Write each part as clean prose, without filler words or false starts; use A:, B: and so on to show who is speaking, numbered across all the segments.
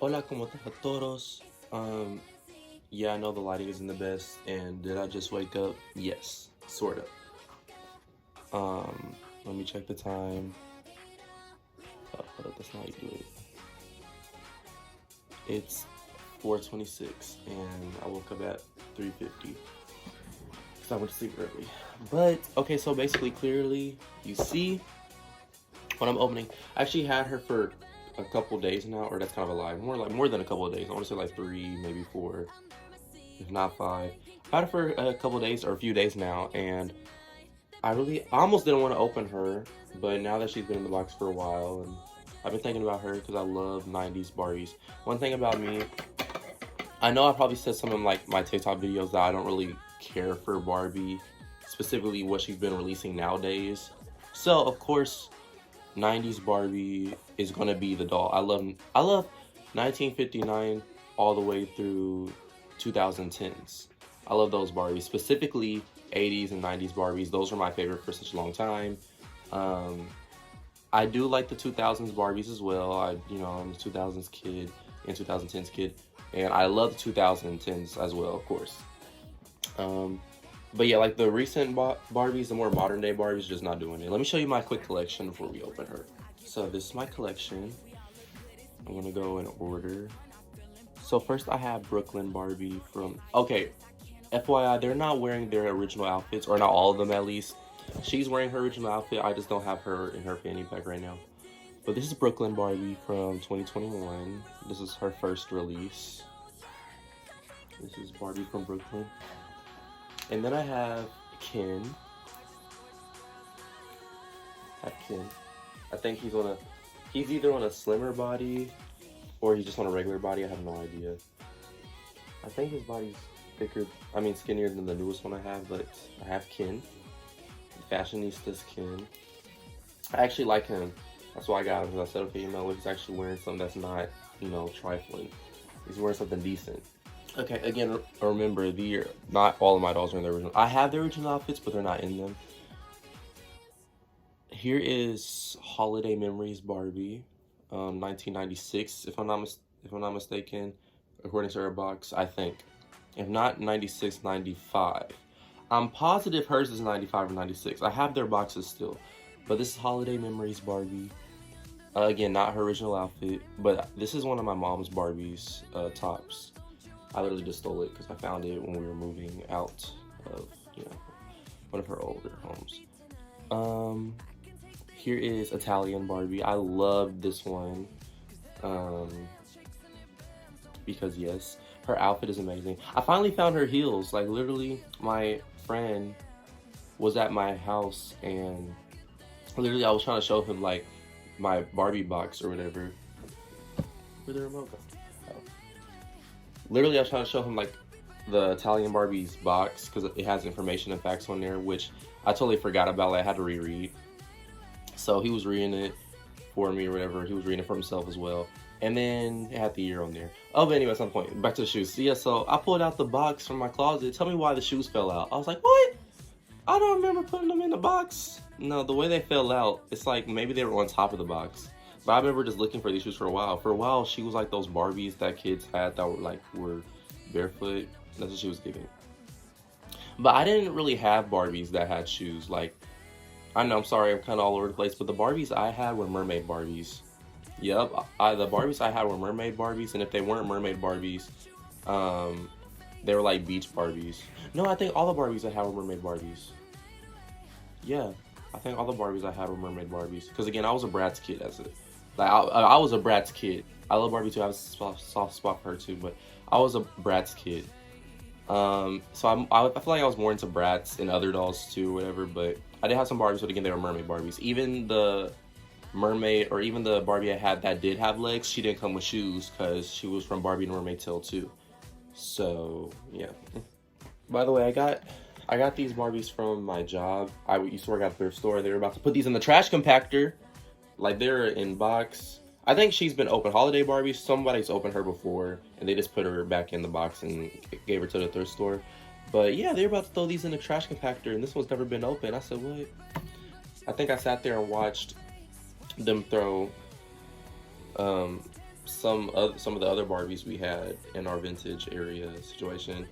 A: Hola, ¿cómo estás a todos? Yeah, I know the lighting isn't the best, and did I just wake up? Yes, sort of. Let me check the time. Hold up, that's not how you do it. It's 4:26, and I woke up at 3:50 because I went to sleep early. But okay, so basically, clearly, you see what I'm opening. I actually had her for a couple days now, or that's kind of a lie. More than a couple of days. I want to say like 3, maybe 4, if not 5. I had her for a couple of days or a few days now, and I almost didn't want to open her, but now that she's been in the box for a while, and I've been thinking about her because I love 90s Barbies. One thing about me, I know I probably said some of like my TikTok videos that I don't really care for Barbie, specifically what she's been releasing nowadays. So of course, 90s Barbie is gonna be the doll. I love 1959 all the way through 2010s. I love those Barbies, specifically 80s and 90s Barbies. Those are my favorite for such a long time. I do like the 2000s Barbies as well. I'm a 2000s kid and 2010s kid, and I love the 2010s as well, of course. But yeah, like the recent Barbies, the more modern day Barbies, just not doing it. Let me show you my quick collection before we open her. So this is my collection. I'm gonna go in order. So first I have Brooklyn Barbie from, okay, FYI, they're not wearing their original outfits, or not all of them at least. She's wearing her original outfit, I just don't have her in her fanny pack right now. But this is Brooklyn Barbie from 2021. This is her first release. This is Barbie from Brooklyn. And then I have Ken. I think he's either on a slimmer body or he's just on a regular body. I have no idea. I think his body's skinnier than the newest one I have, but I have Ken. Fashionistas Ken. I actually like him. That's why I got him, because I said, okay, look, he's actually wearing something that's not, trifling. He's wearing something decent. Okay, again, remember, not all of my dolls are in the original. I have the original outfits, but they're not in them. Here is Holiday Memories Barbie, 1996, if I'm not mistaken, according to her box, I think. If not, 96, 95. I'm positive hers is 95 or 96. I have their boxes still, but this is Holiday Memories Barbie. Again, not her original outfit, but this is one of my mom's Barbies tops. I literally just stole it because I found it when we were moving out of, one of her older homes. Here is Italian Barbie. I love this one. Because yes, her outfit is amazing. I finally found her heels. Like literally, my friend was at my house and literally I was trying to show him like my Barbie box or whatever. Where'd the remote go? Literally, I was trying to show him like the Italian Barbie's box because it has information and facts on there, which I totally forgot about. Like, I had to reread. So he was reading it for me or whatever. He was reading it for himself as well. And then it had the year on there. Oh, but anyway, at some point, back to the shoes. So yeah, so I pulled out the box from my closet. Tell me why the shoes fell out. I was like, what? I don't remember putting them in the box. No, the way they fell out, it's like maybe they were on top of the box. But I remember just looking for these shoes for a while. For a while, she was like those Barbies that kids had that were barefoot. That's what she was giving. But I didn't really have Barbies that had shoes. Like, I know, I'm sorry, I'm kind of all over the place. But the Barbies I had were mermaid Barbies. Yep, the Barbies I had were mermaid Barbies. And if they weren't mermaid Barbies, they were like beach Barbies. No, I think all the Barbies I had were mermaid Barbies. Yeah, I think all the Barbies I had were mermaid Barbies. Because again, I was a Bratz kid I was a Bratz kid. I love Barbie too. I have a soft spot for her too, but I was a Bratz kid. So I feel like I was more into Bratz and other dolls too, whatever. But I did have some Barbies, but again, they were mermaid Barbies. Even the mermaid, or even the Barbie I had that did have legs, she didn't come with shoes because she was from Barbie and Mermaid Tale 2. So yeah. By the way, I got these Barbies from my job. I used to work at a thrift store. They were about to put these in the trash compactor. Like, they're in box. I think she's been open. Holiday Barbie, somebody's opened her before, and they just put her back in the box and gave her to the thrift store. But yeah, they're about to throw these in the trash compactor, and this one's never been open. I said, what? I think I sat there and watched them throw some of the other Barbies we had in our vintage area situation.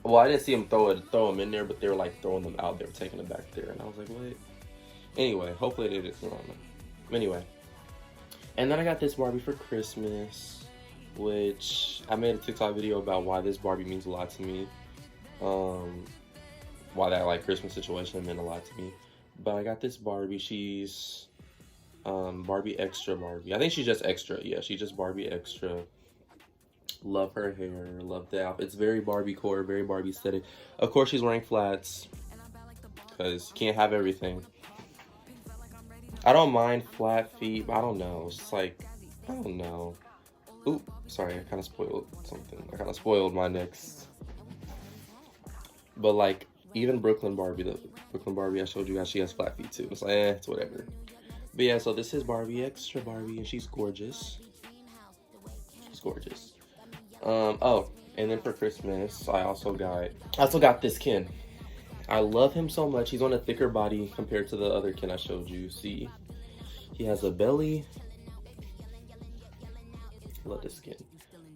A: Well, I didn't see them throw them in there, but they were like throwing them out. They were taking them back there, and I was like, what? Anyway, hopefully they didn't. I don't know. Anyway, and then I got this Barbie for Christmas, which I made a TikTok video about why this Barbie means a lot to me. Why that like Christmas situation meant a lot to me. But I got this Barbie. She's Barbie Extra Barbie. I think she's just extra. Yeah, she's just Barbie Extra. Love her hair. Love the outfit. It's very Barbie core, very Barbie aesthetic. Of course, she's wearing flats because you can't have everything. I don't mind flat feet, but I don't know. It's just like, I don't know. Oop, sorry, I kind of spoiled something. I kind of spoiled my next. But like, even Brooklyn Barbie, the Brooklyn Barbie I showed you guys, she has flat feet too. It's like, it's whatever. But yeah, so this is Barbie Extra Barbie, and she's gorgeous. She's gorgeous. Oh, and then for Christmas, I also got this Ken. I love him so much. He's on a thicker body compared to the other Ken I showed you. See, he has a belly. Love this skin.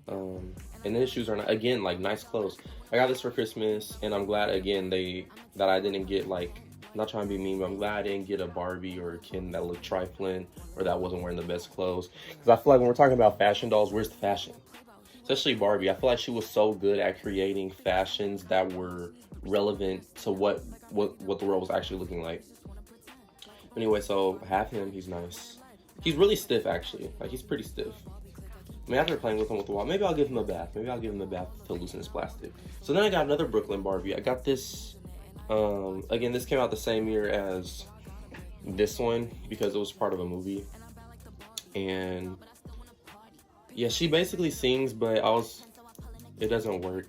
A: And then his shoes are again like nice clothes. I got this for Christmas, and I'm glad again that I didn't get like, not trying to be mean, but I'm glad I didn't get a Barbie or a Ken that looked trifling or that wasn't wearing the best clothes. Because I feel like when we're talking about fashion dolls, where's the fashion? Especially Barbie. I feel like she was so good at creating fashions that were relevant to what the world was actually looking like. Anyway, so have him. He's nice. He's really stiff actually. Like, he's pretty stiff. I mean, after playing with him with a while, maybe I'll give him a bath. Maybe I'll give him a bath to loosen his plastic. So then I got another Brooklyn Barbie. I got this, again, this came out the same year as this one because it was part of a movie. And yeah, she basically sings, but it doesn't work.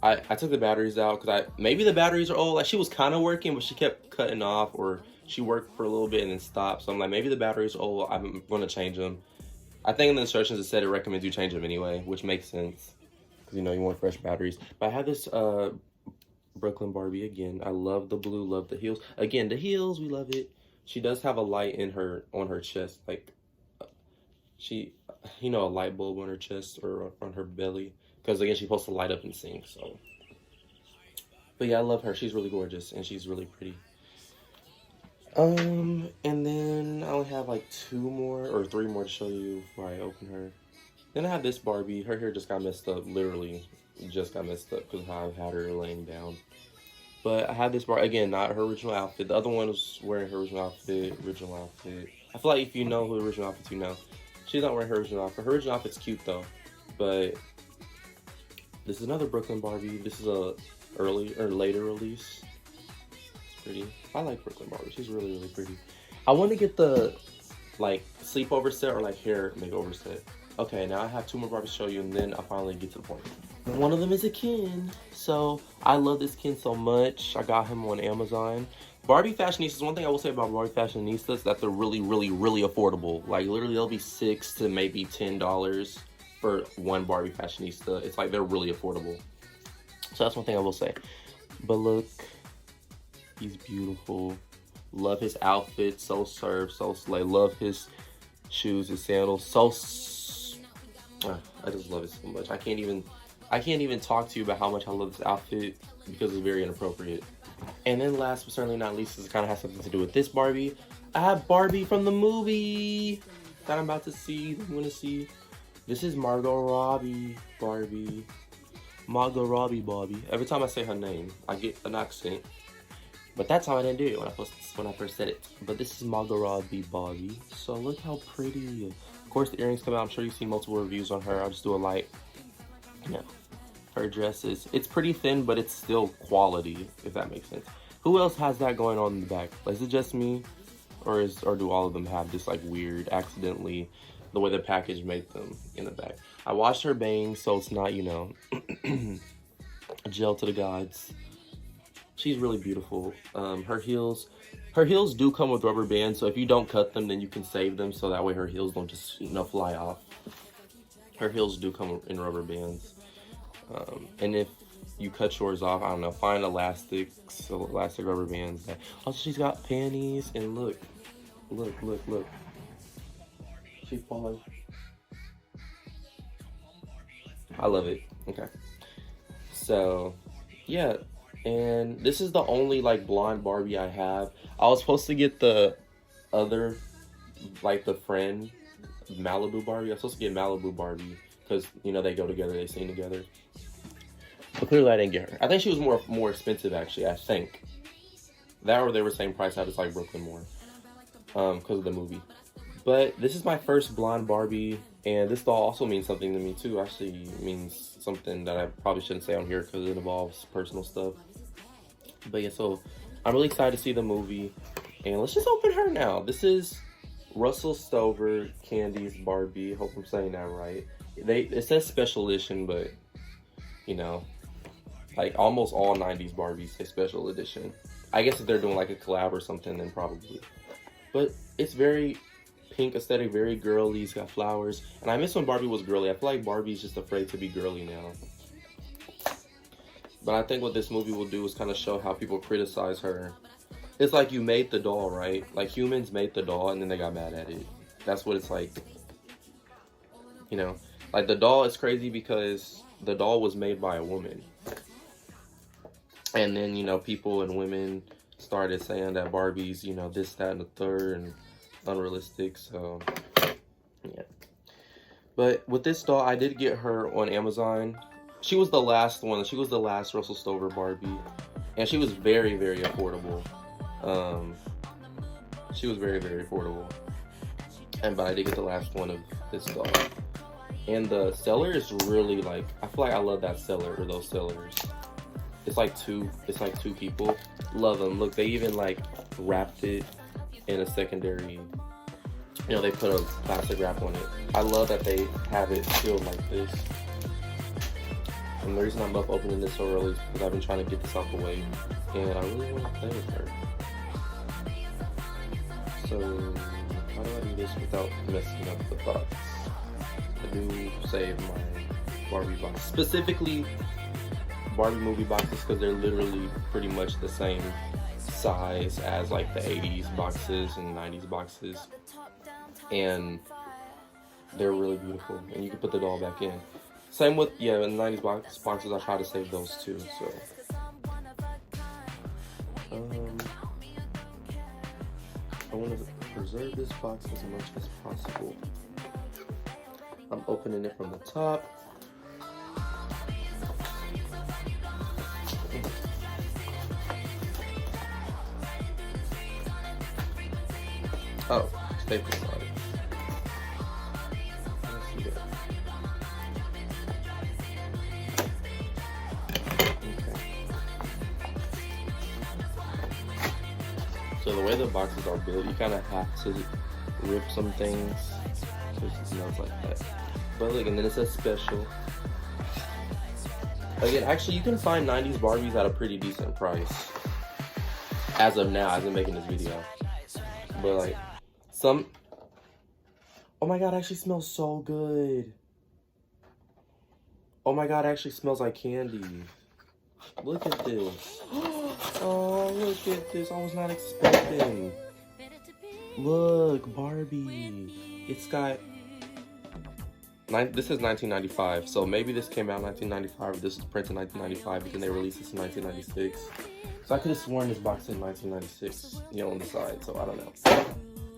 A: I took the batteries out because maybe the batteries are old. Like, she was kind of working, but she kept cutting off, or she worked for a little bit and then stopped. So I'm like, maybe the batteries are old. I'm going to change them. I think in the instructions it said it recommends you change them anyway, which makes sense because, you know, you want fresh batteries. But I have this Brooklyn Barbie again. I love the blue, love the heels. Again, the heels, we love it. She does have a light on her chest, like you know, a light bulb on her chest or on her belly, because again, she's supposed to light up and sing. So, but yeah, I love her. She's really gorgeous and she's really pretty. And then I only have like 2 more or 3 more to show you before I open her. Then I have this Barbie. Her hair just got messed up, literally just got messed up because I had her laying down. But I have this Barbie, again, not her original outfit. The other one was wearing her original outfit. I feel like if you know who the original outfit, you know. She's not wearing her original outfit. Her original outfit's cute though. But this is another Brooklyn Barbie. This is a later release. It's pretty. I like Brooklyn Barbie. She's really, really pretty. I want to get the like sleepover set or like hair makeover set. Okay, now I have 2 more Barbies to show you, and then I'll finally get to the point. One of them is a Ken. So I love this Ken so much. I got him on Amazon. Barbie Fashionistas, one thing I will say about Barbie Fashionistas, that they're really, really, really affordable. Like, literally, they'll be $6 to maybe $10 for one Barbie Fashionista. It's like, they're really affordable. So that's one thing I will say. But look, he's beautiful. Love his outfit, so served, so slay. Love his shoes, his sandals, I just love it so much. I can't even talk to you about how much I love this outfit because it's very inappropriate. And then last but certainly not least, this kind of has something to do with this Barbie. I have Barbie from the movie that I'm about to see, that I'm going to see. This is Margot Robbie Barbie. Margot Robbie Barbie. Every time I say her name, I get an accent. But that time I didn't do it when I first said it. But this is Margot Robbie Barbie. So look how pretty. Of course, the earrings come out. I'm sure you've seen multiple reviews on her. I'll just do a light. Yeah. Her dresses. It's pretty thin, but it's still quality, if that makes sense. Who else has that going on in the back? Is it just me? Or do all of them have this like weird, accidentally, the way the package made them in the back? I washed her bangs, so it's not, you know, gel to the gods. She's really beautiful. Her heels do come with rubber bands, so if you don't cut them, then you can save them, so that way her heels don't just, you know, fly off. Her heels do come in rubber bands. And if you cut yours off, I don't know, find elastic rubber bands. Also, she's got panties, and look. She's falling. I love it. Okay. So, yeah. And this is the only like blonde Barbie I have. I was supposed to get the other, like the friend Malibu Barbie. I was supposed to get Malibu Barbie because you know they go together, they sing together. But clearly I didn't get her. I think she was more expensive actually. I think that or they were same price. I just like Brooklyn more because of the movie. But this is my first blonde Barbie, and this doll also means something to me too. Actually means something that I probably shouldn't say on here because it involves personal stuff. But yeah, so I'm really excited to see the movie, and let's just open her now. This is Russell Stover Candy's Barbie. Hope I'm saying that right. It says special edition, but you know, like almost all 90s Barbies say special edition. I guess if they're doing like a collab or something, then probably. But it's very pink aesthetic, very girly. It's got flowers. And I miss when Barbie was girly. I feel like Barbie's just afraid to be girly now. But I think what this movie will do is kind of show how people criticize her. It's like you made the doll, right? Like humans made the doll and then they got mad at it. That's what it's like. You know, like the doll is crazy because the doll was made by a woman. And then, you know, people and women started saying that Barbie's, you know, this, that, and the third, and unrealistic, so, yeah. But with this doll, I did get her on Amazon. She was the last one. She was the last Russell Stover Barbie. And she was very, very affordable. She was very, very affordable. But I did get the last one of this doll. And the seller is really, like, I feel like I love that seller, or those sellers. It's like two people. Love them. Look, they even like wrapped it in a secondary, you know, they put a plastic wrap on it. I love that they have it sealed like this. And the reason I'm up opening this so early is because I've been trying to get this out the way. And I really want to play with her. So, how do I do this without messing up the box? I do save my Barbie box. Specifically, Barbie movie boxes because they're literally pretty much the same size as like the 80s boxes and 90s boxes, and they're really beautiful, and you can put the doll back in. Same with, yeah, in the 90s boxes I try to save those too. So I want to preserve this box as much as possible. I'm opening it from the top. Oh, staple on it. Let's see that. Okay. So the way the boxes are built, you kind of have to rip some things because it smells like that. But look, and then it says special. Again, actually, you can find 90s Barbies at a pretty decent price. As of now, as I'm making this video. But like, oh my god, it actually smells so good. Oh my god, it actually smells like candy. Look at this. Oh, look at this. I was not expecting. Look, Barbie. It's got... This is 1995, so maybe this came out in 1995, or this was printed in 1995 because they released this in 1996. So I could have sworn this box in 1996, you know, on the side, so I don't know.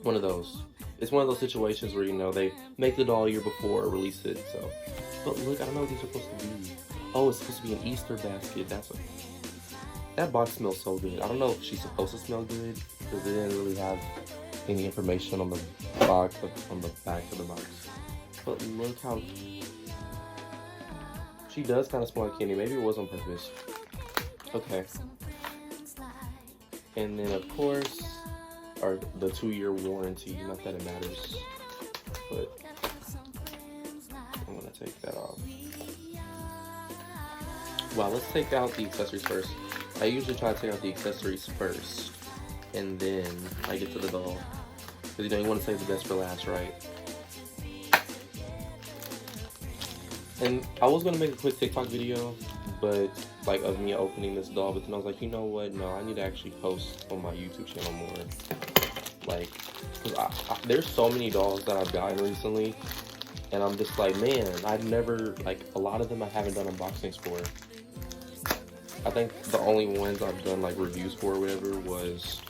A: One of those. It's one of those situations where, you know, they make the doll a year before or release it, so. But look, I don't know what these are supposed to be. Oh, it's supposed to be an Easter basket. That's what. That box smells so good. I don't know if she's supposed to smell good because they didn't really have any information on the box, on the back of the box. But look how she does kind of smell like candy. Maybe it was on purpose. Okay. And then of course, or the 2-year warranty. Not that it matters, but I'm gonna take that off. Well, let's take out the accessories first. I usually try to take out the accessories first, and then I get to the doll. Because, you know, you want to save the best for last, right? And I was going to make a quick TikTok video, but, like, of me opening this doll, but then I was like, you know what? No, I need to actually post on my YouTube channel more. Like, because there's so many dolls that I've gotten recently, And I'm just like, man, I've never, like, a lot of them I haven't done unboxings for. I think the only ones I've done, like, reviews for or whatever was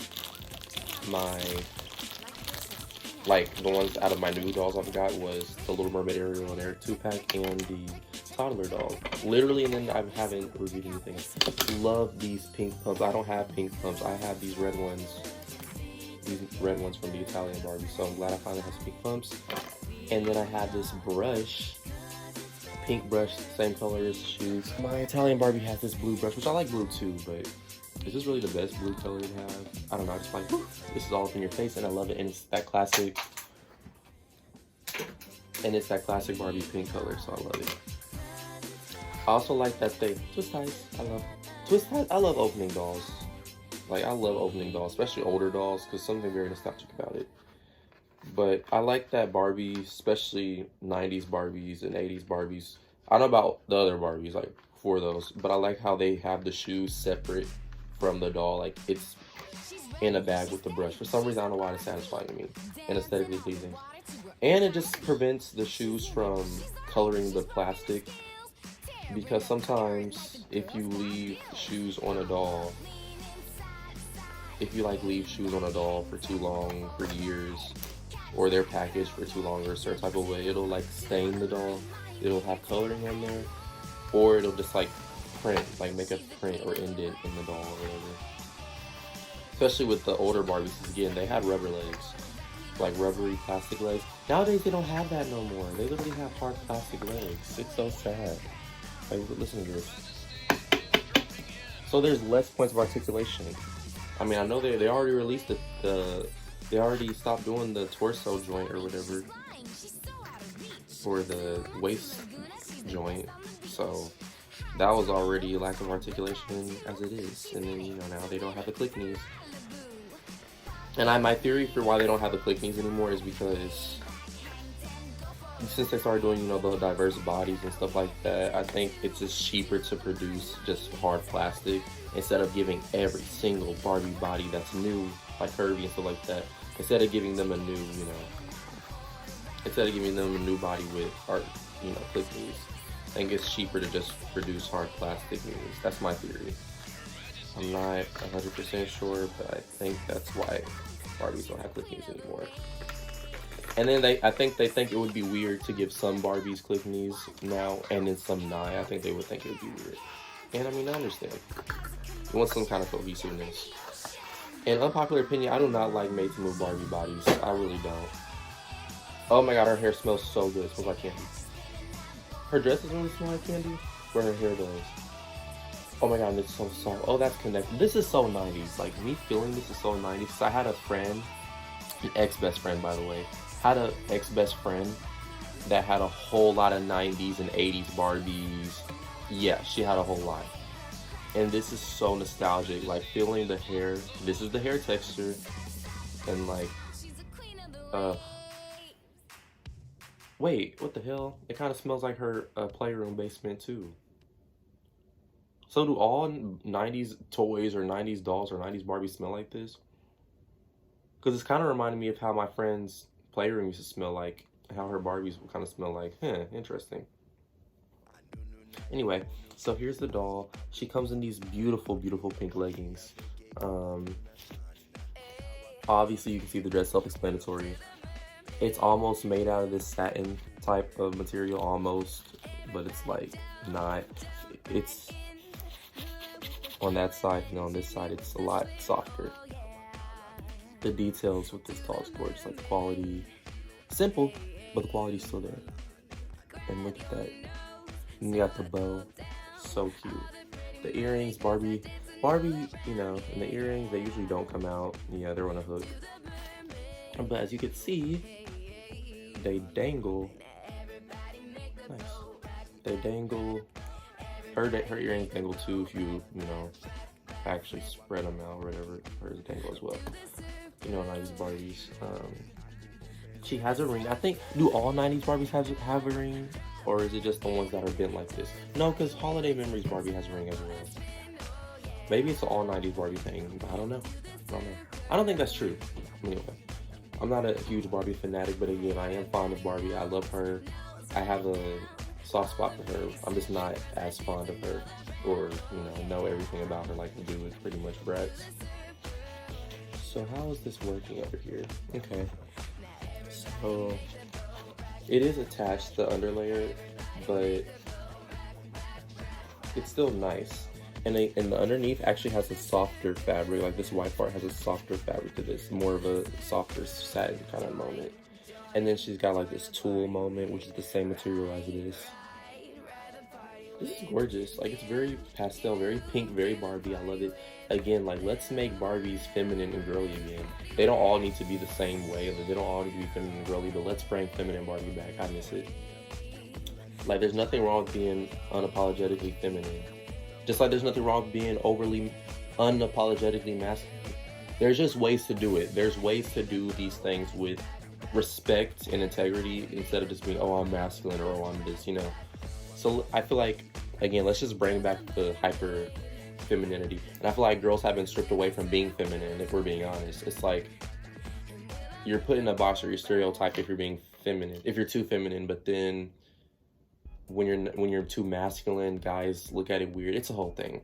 A: my, like, the ones out of my new dolls I've got was the Little Mermaid Ariel and Eric 2-pack and the toddler doll. Literally, and then I haven't reviewed anything. Love these pink pumps. I don't have pink pumps. I have these red ones. These red ones from the Italian Barbie. So I'm glad I finally have some pink pumps. And then I have this brush. Pink brush, same color as shoes. My Italian Barbie has this blue brush, which I like blue too, but is this really the best blue color to have? I don't know, I just like, this is all up in your face and I love it. And it's that classic, Barbie pink color, so I love it. I also like that they, twist ties, I love opening dolls. Like, I love opening dolls, especially older dolls, because something very nostalgic about it. But I like that Barbie, especially 90s Barbies and 80s Barbies. I don't know about the other Barbies, like, for those, but I like how they have the shoes separate from the doll. Like, it's in a bag with the brush. For some reason, I don't know why it's satisfying me and aesthetically pleasing. And it just prevents the shoes from coloring the plastic. Because sometimes, if you leave shoes on a doll, leave shoes on a doll for too long, for years, or they're packaged for too long or a certain type of way, it'll like stain the doll, it'll have coloring in there, or it'll just like print, like make a print or indent in the doll or whatever. Especially with the older Barbies, again, they had rubber legs, like rubbery plastic legs. Nowadays they don't have that no more. They literally have hard plastic legs. It's so sad. Like, listen to this. So there's less points of articulation. I mean, I know they already released they already stopped doing the torso joint or whatever for the waist joint. So that was already a lack of articulation as it is. And then, you know, now they don't have the click knees. And my theory for why they don't have the click knees anymore is because since they started doing, you know, the diverse bodies and stuff like that, I think it's just cheaper to produce just hard plastic instead of giving every single Barbie body that's new, like curvy and stuff like that, instead of giving them a new, you know, body with art, you know, click knees. I think it's cheaper to just produce hard plastic knees. That's my theory. I'm not 100% sure, but I think that's why Barbies don't have click knees anymore. And then I think they think it would be weird to give some Barbies click knees now, and then some not. I think they would think it would be weird. And I mean, I understand. You want some kind of cohesiveness. In unpopular opinion, I do not like made-to-move Barbie bodies. I really don't. Oh my god, her hair smells so good. It smells like candy. Her dress doesn't really smell like candy, but her hair does. Oh my god, this is so soft. Oh, that's connected. This is so 90s. Like, me feeling this is so 90s. I had a friend, an ex-best friend, by the way, had an ex-best friend that had a whole lot of 90s and 80s Barbies. Yeah, she had a whole lot. And this is so nostalgic, like feeling the hair. This is the hair texture. And like, wait, what the hell? It kind of smells like her playroom basement too. So do all 90s toys or 90s dolls or 90s Barbies smell like this? Because it's kind of reminding me of how my friend's playroom used to smell like, how her Barbies would kind of smell like. Interesting. Anyway, so here's the doll. She comes in these beautiful, beautiful pink leggings. Obviously, you can see the dress, self-explanatory. It's almost made out of this satin type of material, almost, but it's like not. It's on that side, and on this side, it's a lot softer. The details with this doll is gorgeous, like the quality, simple, but the quality's still there. And look at that. And you got the bow, so cute. The earrings, Barbie, you know, and the earrings, they usually don't come out. Yeah, they're on a hook. But as you can see, they dangle. Nice. They dangle. Her earrings dangle too if you know, actually spread them out or whatever. Hers dangle as well. You know, 90s Barbies. She has a ring. I think, do all 90s Barbies have a ring? Or is it just the ones that are bent like this? No, because Holiday Memories Barbie has a ring as well. Maybe it's an all 90s Barbie thing, but I don't know. I don't think that's true. Anyway, I'm not a huge Barbie fanatic, but again, I am fond of Barbie. I love her. I have a soft spot for her. I'm just not as fond of her, or know everything about her like we do with pretty much Bratz. So how is this working over here? Okay, so it is attached to the underlayer, but it's still nice. And the underneath actually has a softer fabric. Like this white part has a softer fabric to this, more of a softer satin kind of moment. And then she's got like this tulle moment, which is the same material as it is. This is gorgeous. Like, it's very pastel, very pink, very Barbie. I love it. Again, like, let's make Barbies feminine and girly again. They don't all need to be the same way. They don't all need to be feminine and girly, but let's bring feminine Barbie back. I miss it. Like, there's nothing wrong with being unapologetically feminine. Just like there's nothing wrong with being overly unapologetically masculine. There's just ways to do it. There's ways to do these things with respect and integrity instead of just being, oh, I'm masculine, or oh, I'm this, So I feel like, again, let's just bring back the hyper femininity. And I feel like girls have been stripped away from being feminine, if we're being honest. It's like you're put in a box, or you're stereotyped if you're being feminine, if you're too feminine, but then when you're too masculine, guys look at it weird. It's a whole thing.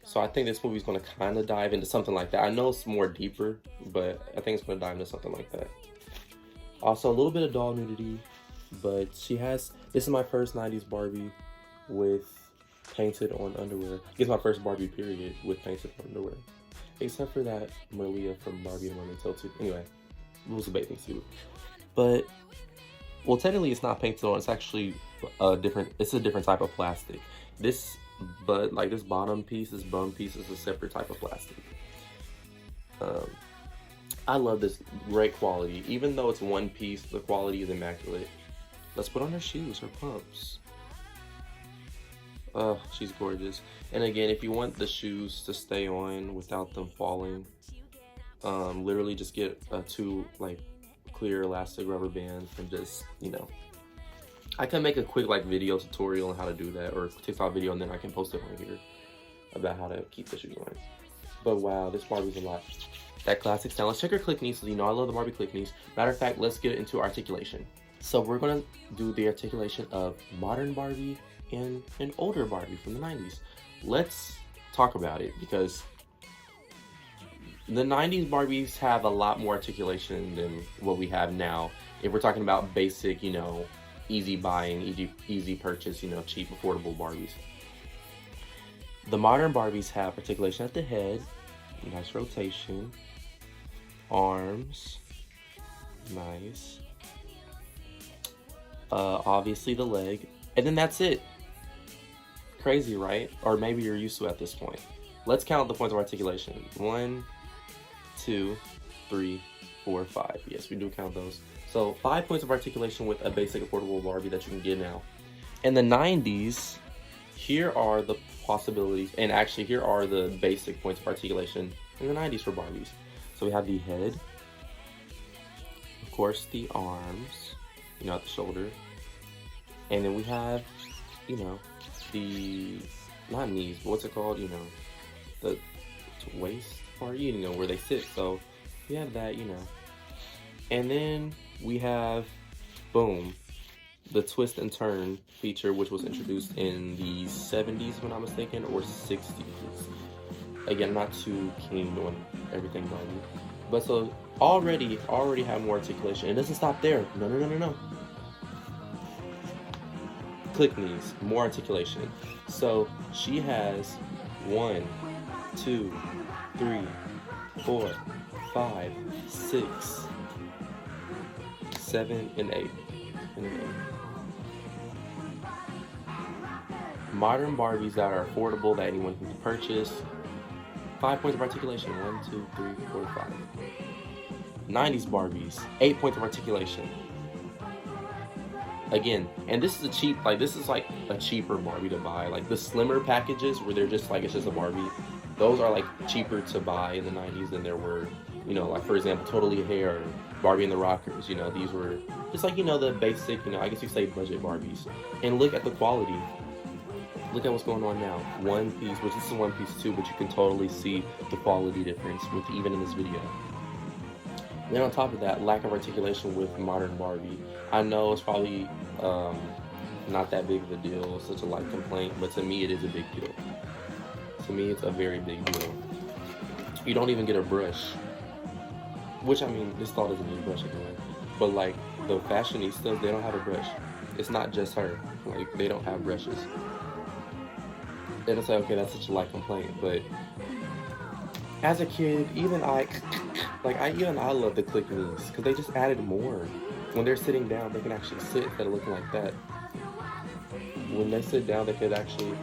A: So I think this movie's going to kind of dive into something like that. I know it's more deeper, but I think it's going to dive into something like that. Also, a little bit of doll nudity, but this is my first 90s Barbie with painted on underwear. It's my first Barbie period with painted on underwear. Except for that Maria from Barbie and Mermaid Tale 2. Anyway, it was a bathing suit. But, well, technically it's not painted on. It's actually a different type of plastic. But like this bottom piece, this bum piece, is a separate type of plastic. I love this, great quality. Even though it's one piece, the quality is immaculate. Let's put on her shoes, her pumps. Oh, she's gorgeous. And again, if you want the shoes to stay on without them falling, literally just get two like clear elastic rubber bands and just, I can make a quick video tutorial on how to do that, or TikTok video, and then I can post it on here about how to keep the shoes on. But wow, this Barbie's a lot. That classic style. Let's check her click knees, so I love the Barbie click knees. Matter of fact, let's get into articulation. So we're gonna do the articulation of modern Barbie and an older Barbie from the 90s. Let's talk about it, because the 90s Barbies have a lot more articulation than what we have now. If we're talking about basic, easy buying, easy purchase, cheap, affordable Barbies. The modern Barbies have articulation at the head, nice rotation, arms, nice, obviously the leg, and then that's it. Crazy, right? Or maybe you're used to it at this point. Let's count the points of articulation. 1, 2, 3, 4, 5. Yes, we do count those. So 5 points of articulation with a basic affordable Barbie that you can get now. In the 90s, here are the possibilities, and actually here are the basic points of articulation in the 90s for Barbies. So we have the head, of course the arms, at the shoulder, and then we have, the, not knees, but what's it called, the waist part, where they sit. So we have that, and then we have, boom, the twist and turn feature, which was introduced in the 70s, if I'm not mistaken, or 60s. Again, I'm not too keen on everything Barbie. But so already have more articulation. It doesn't stop there. No. Click knees, more articulation. So she has 1, 2, 3, 4, 5, 6, 7, and 8. Modern Barbies that are affordable, that anyone can purchase. 5 points of articulation. 1, 2, 3, 4, 5. 90s Barbies, 8 points of articulation. Again, and this is this is like a cheaper Barbie to buy. Like the slimmer packages where they're just like, it's just a Barbie, those are like cheaper to buy in the 90s than there were, like for example, Totally Hair, Barbie and the Rockers, these were just like, the basic, I guess you say budget Barbies. And look at the quality. Look at what's going on now. One piece, which this is one piece too, but you can totally see the quality difference with even in this video. Then on top of that, lack of articulation with modern Barbie. I know it's probably not that big of a deal, such a light complaint, but to me it is a big deal. To me it's a very big deal. You don't even get a brush. Which, I mean, this doll doesn't need a brush anyway. But like the fashionistas, they don't have a brush. It's not just her. Like, they don't have brushes. And it's like, okay, that's such a light complaint, but as a kid, even I love the click knees because they just added more. When they're sitting down, they can actually sit instead of looking like that. When they sit down, they could actually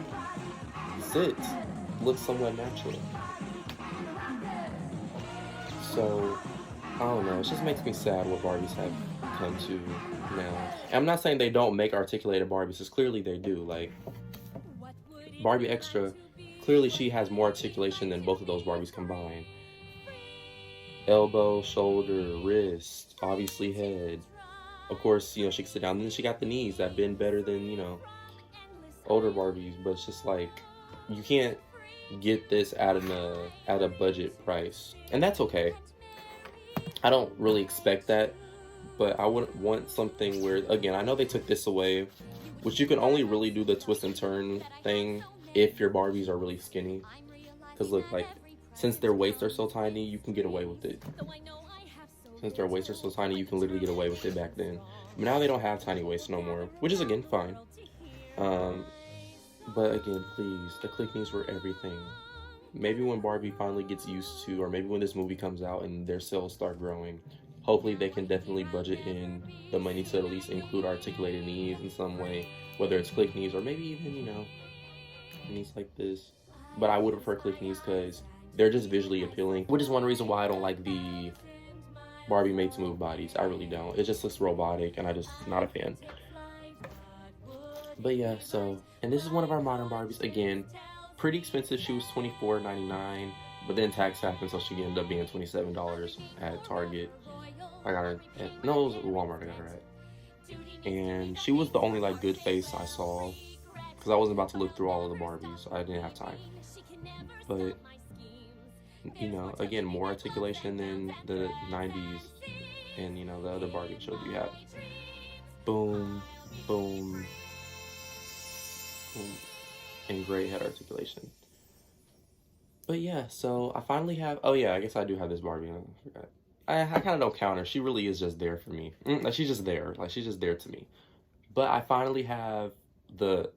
A: sit, look somewhat natural. So, I don't know, it just makes me sad what Barbies have come to now. And I'm not saying they don't make articulated Barbies, because clearly they do. Like, Barbie Extra, clearly she has more articulation than both of those Barbies combined. Elbow, shoulder, wrist, obviously head. Of course, you know, she can sit down. And then she got the knees that bend better than, you know, older Barbies. But it's just like, you can't get this at a budget price. And that's okay. I don't really expect that. But I wouldn't want something where, again, I know they took this away, which you can only really do the twist and turn thing if your Barbies are really skinny. Because look, like, since their waists are so tiny, you can get away with it. Since their waists are so tiny, you can literally get away with it back then. But now they don't have tiny waists no more, which is, again, fine. But again, please, the click knees were everything. Maybe when Barbie finally gets used to, or maybe when this movie comes out and their sales start growing, hopefully they can definitely budget in the money to at least include articulated knees in some way, whether it's click knees or maybe even, you know, knees like this. But I would prefer click knees because they're just visually appealing, which is one reason why I don't like the Barbie made to move bodies. I really don't. It just looks robotic and I just not a fan. But yeah, so, and this is one of our modern Barbies. Again, pretty expensive. She was $24.99, but then tax happened, so she ended up being $27 at Target. I got her at, no, it was Walmart I got her at. And she was the only, like, good face I saw, because I wasn't about to look through all of the Barbies, so I didn't have time. But, you know, again, more articulation than the 90s and, you know, the other Barbie shows you have. Boom, boom, boom, and great head articulation. But yeah, so I finally have, oh yeah, I guess I do have this Barbie, I forgot. I kind of don't count her. She really is just there for me. Like, she's just there. Like, she's just there to me. But I finally have the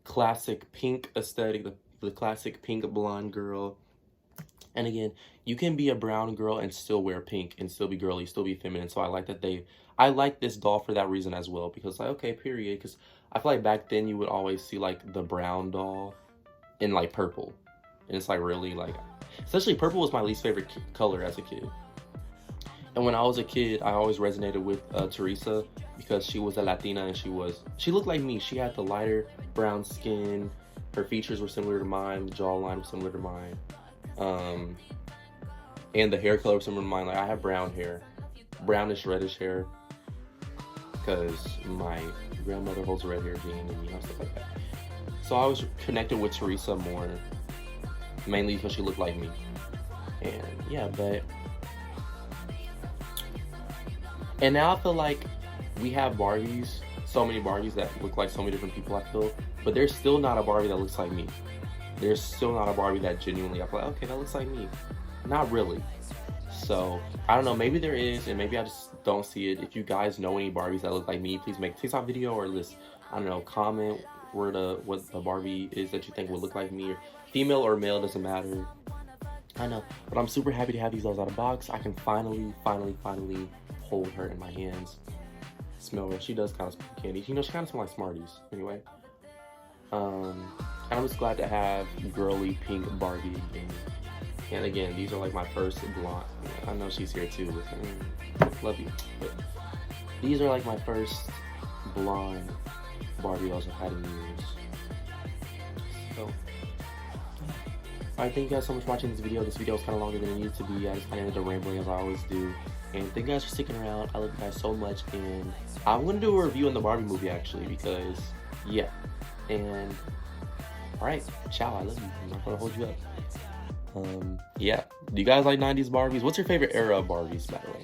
A: classic pink aesthetic, the classic pink blonde girl. And again, you can be a brown girl and still wear pink and still be girly, still be feminine. So I like that I like this doll for that reason as well. Because, like, okay, period. Because I feel like back then you would always see, like, the brown doll in, like, purple. And it's, like, really, like, especially purple was my least favorite color as a kid. And when I was a kid, I always resonated with Teresa because she was a Latina and she looked like me. She had the lighter brown skin. Her features were similar to mine. The jawline was similar to mine. And the hair color was similar to mine. Like, I have brown hair, brownish reddish hair, because my grandmother holds a red hair gene and, you know, stuff like that. So I was connected with Teresa more, mainly because she looked like me. And yeah, but. And now I feel like we have Barbies, so many Barbies that look like so many different people, I feel. But there's still not a Barbie that looks like me. There's still not a Barbie that genuinely, I feel like, okay, that looks like me. Not really. So, I don't know, maybe there is, and maybe I just don't see it. If you guys know any Barbies that look like me, please make a TikTok video or list, I don't know, comment what the Barbie is that you think would look like me. Or female or male, doesn't matter. I know, but I'm super happy to have these dolls out of box. I can finally hold her in my hands. Smell her. She does kind of smell candy. You know, she kind of smells like Smarties. Anyway. I'm just glad to have girly pink Barbie again. And again, these are like my first blonde. I know she's here too. Love you. But these are like my first blonde Barbie dolls I've had in years. So. Alright, thank you guys so much for watching this video. This video was kind of longer than it needed to be. I just kind of ended up rambling as I always do. And thank you guys for sticking around. I love you guys so much. And I'm going to do a review on the Barbie movie, actually, because, yeah. And, alright, ciao. I love you. I'm not going to hold you up. Yeah. Do you guys like 90s Barbies? What's your favorite era of Barbies, by the way?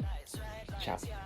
A: Ciao.